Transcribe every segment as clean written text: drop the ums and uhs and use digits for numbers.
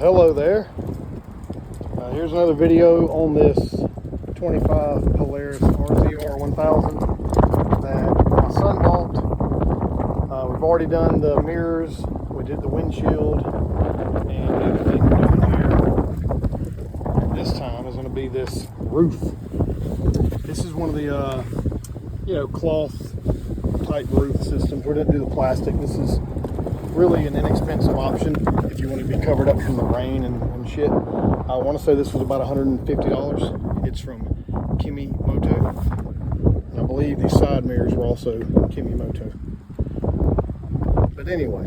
Hello there. Here's another video on this 25 Polaris RZR 1000 that my son bought. We've already done the mirrors, we did the windshield, and everything we're doing here this time is going to be this roof. This is one of the cloth type roof systems. We didn't do the plastic. This is really an inexpensive option if you want to be covered up from the rain and shit. I want to say this was about $150. It's from Moto, and I believe these side mirrors were also Moto. But anyway,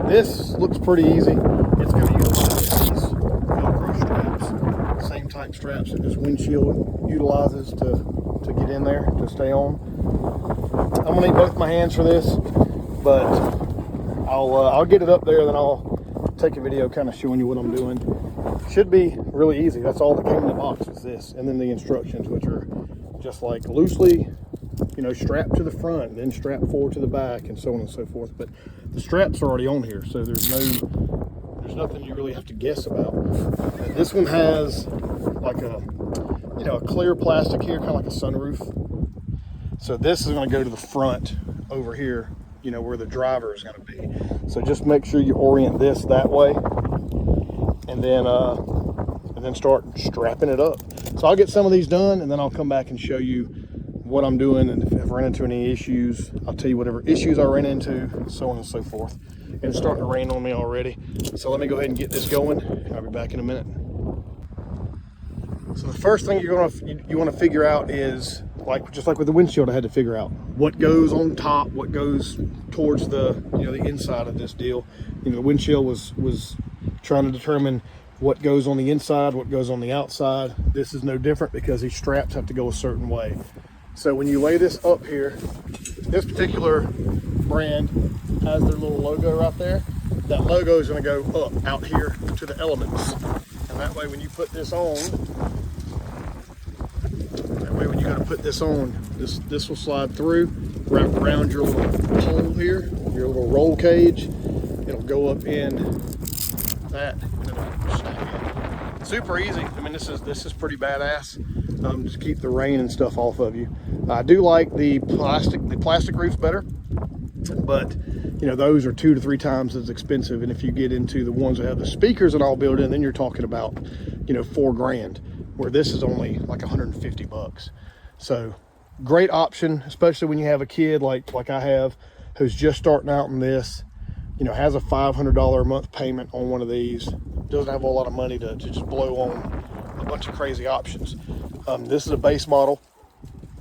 this looks pretty easy. It's going to utilize these Velcro straps, same type straps that this windshield utilizes to get in there, to stay on. I'm going to need both my hands for this, but I'll get it up there, then I'll take a video kind of showing you what I'm doing. Should be really easy. That's all that came in the box is this, and then the instructions, which are just like loosely, strapped to the front, then strapped forward to the back, and so on and so forth. But the straps are already on here, so there's nothing you really have to guess about. This one has like a clear plastic here, kind of like a sunroof. So this is going to go to the front over here, where the driver is going to be. So just make sure you orient this that way, and then start strapping it up. So I'll get some of these done, and then I'll come back and show you what I'm doing, and if I run into any issues, I'll tell you whatever issues I ran into, so on and so forth. And it's starting to rain on me already, so let me go ahead and get this going. I'll be back in a minute. So the first thing you want to figure out is, just like with the windshield, I had to figure out what goes on top, what goes towards the the inside of this deal. The windshield was trying to determine what goes on the inside, what goes on the outside. This is no different because these straps have to go a certain way. So when you lay this up here, this particular brand has their little logo right there. That logo is going to go up out here to the elements, and that way when you put this on, when you got to put this on, this will slide through, wrap around your little hole here, your little roll cage. It'll go up in that, and it'll snap in. Super easy. I mean, this is pretty badass. Just keep the rain and stuff off of you. I do like the plastic roofs better, but those are 2 to 3 times as expensive. And if you get into the ones that have the speakers and all built in, then you're talking about $4 grand. Where this is only like 150 bucks. So great option, especially when you have a kid like I have, who's just starting out in this, has a $500 a month payment on one of these, doesn't have a lot of money to just blow on a bunch of crazy options. This is a base model,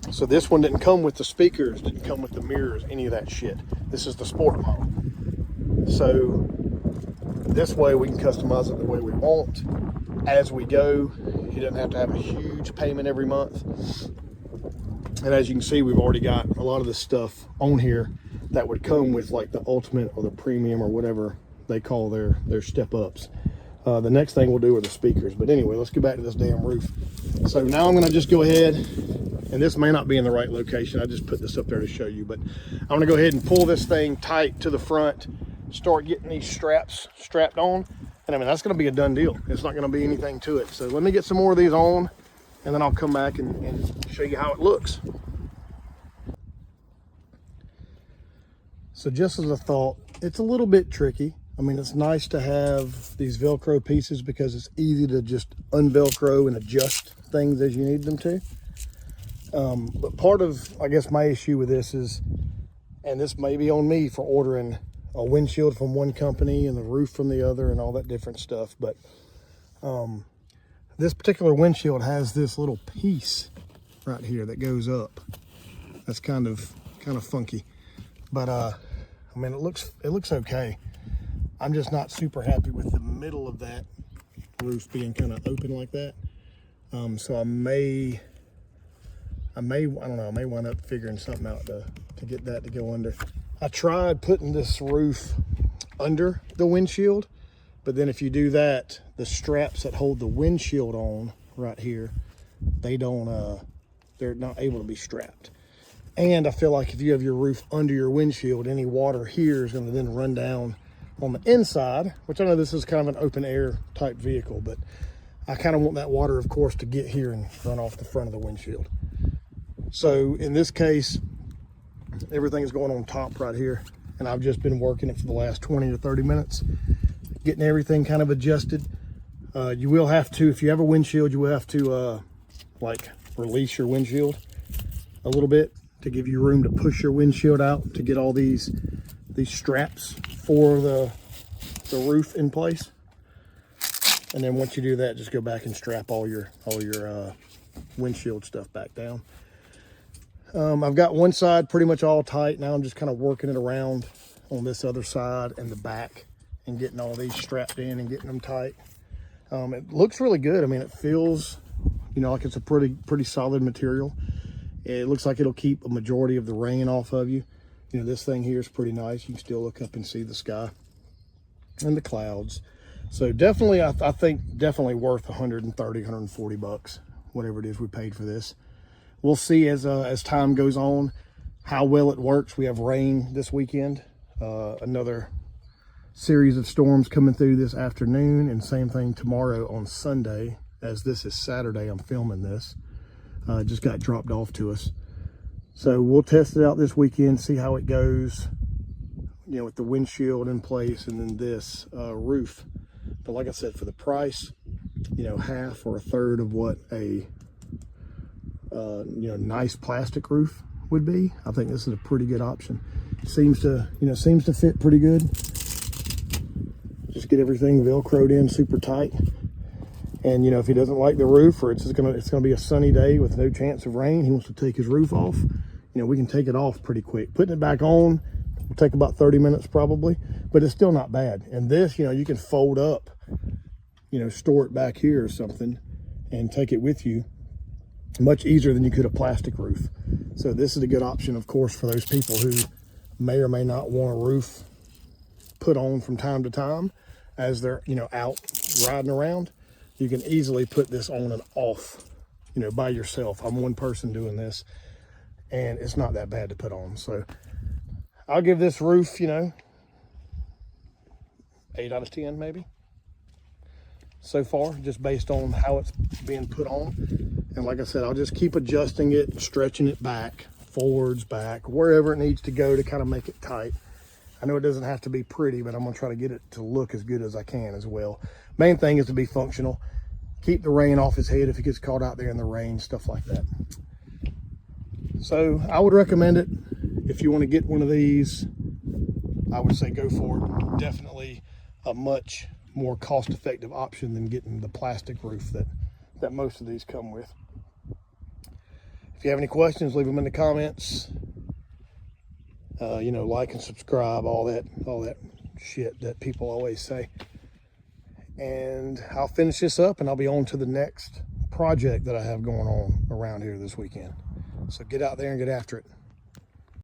so this one didn't come with the speakers, didn't come with the mirrors, any of that shit. This is the sport model. So this way we can customize it the way we want as we go. He doesn't have to have a huge payment every month. And as you can see, we've already got a lot of this stuff on here that would come with like the ultimate or the premium or whatever they call their step ups. The next thing we'll do are the speakers. But anyway, let's get back to this damn roof. So now I'm going to just go ahead, and this may not be in the right location. I just put this up there to show you, but I'm going to go ahead and pull this thing tight to the front, start getting these straps strapped on. And I mean, that's going to be a done deal. It's not going to be anything to it. So let me get some more of these on, and then I'll come back and show you how it looks. So just as a thought, it's a little bit tricky. I mean, it's nice to have these Velcro pieces because it's easy to just unvelcro and adjust things as you need them to. But part of, I guess, my issue with this is, and this may be on me for ordering a windshield from one company and the roof from the other and all that different stuff, but this particular windshield has this little piece right here that goes up. That's kind of funky, but I mean, it looks okay. I'm just not super happy with the middle of that roof being kind of open like that. So I may wind up figuring something out to get that to go under. I tried putting this roof under the windshield, but then if you do that, the straps that hold the windshield on right here, they're not able to be strapped. And I feel like if you have your roof under your windshield, any water here is going to then run down on the inside, which I know this is kind of an open air type vehicle, but I kind of want that water, of course, to get here and run off the front of the windshield. So in this case, everything is going on top right here, and I've just been working it for the last 20 to 30 minutes, getting everything kind of adjusted. You will have to, if you have a windshield, you will have to like release your windshield a little bit to give you room to push your windshield out to get all these straps for the roof in place. And then once you do that, just go back and strap all your windshield stuff back down. I've got one side pretty much all tight. Now I'm just kind of working it around on this other side and the back and getting all these strapped in and getting them tight. It looks really good. I mean, it feels, you know, like it's a pretty solid material. It looks like it'll keep a majority of the rain off of you. You know, this thing here is pretty nice. You can still look up and see the sky and the clouds. So definitely, I think definitely worth 130, 140 bucks, whatever it is we paid for this. We'll see as time goes on how well it works. We have rain this weekend, another series of storms coming through this afternoon, and same thing tomorrow on Sunday. As this is Saturday, I'm filming this. It just got dropped off to us. So we'll test it out this weekend, see how it goes, you know, with the windshield in place and then this roof. But like I said, for the price, you know, half or a third of what a you know, nice plastic roof would be, I think this is a pretty good option. Seems to fit pretty good. Just get everything velcroed in super tight. And you know, if he doesn't like the roof, or it's gonna be a sunny day with no chance of rain, he wants to take his roof off, you know, we can take it off pretty quick. Putting it back on will take about 30 minutes probably, but it's still not bad. And this, you know, you can fold up, you know, store it back here or something and take it with you much easier than you could a plastic roof. So this is a good option, of course, for those people who may or may not want a roof put on from time to time as they're, you know, out riding around. You can easily put this on and off, you know, by yourself. I'm one person doing this, and it's not that bad to put on. So I'll give this roof, you know, 8 out of 10 maybe so far, just based on how it's being put on. And like I said, I'll just keep adjusting it, stretching it back, forwards, back, wherever it needs to go to kind of make it tight. I know it doesn't have to be pretty, but I'm gonna try to get it to look as good as I can as well. Main thing is to be functional. Keep the rain off his head if he gets caught out there in the rain, stuff like that. So I would recommend it. If you want to get one of these, I would say go for it. Definitely a much more cost-effective option than getting the plastic roof that most of these come with. If you have any questions, leave them in the comments. You know, like and subscribe, all that shit that people always say. And I'll finish this up and I'll be on to the next project that I have going on around here this weekend. So get out there and get after it.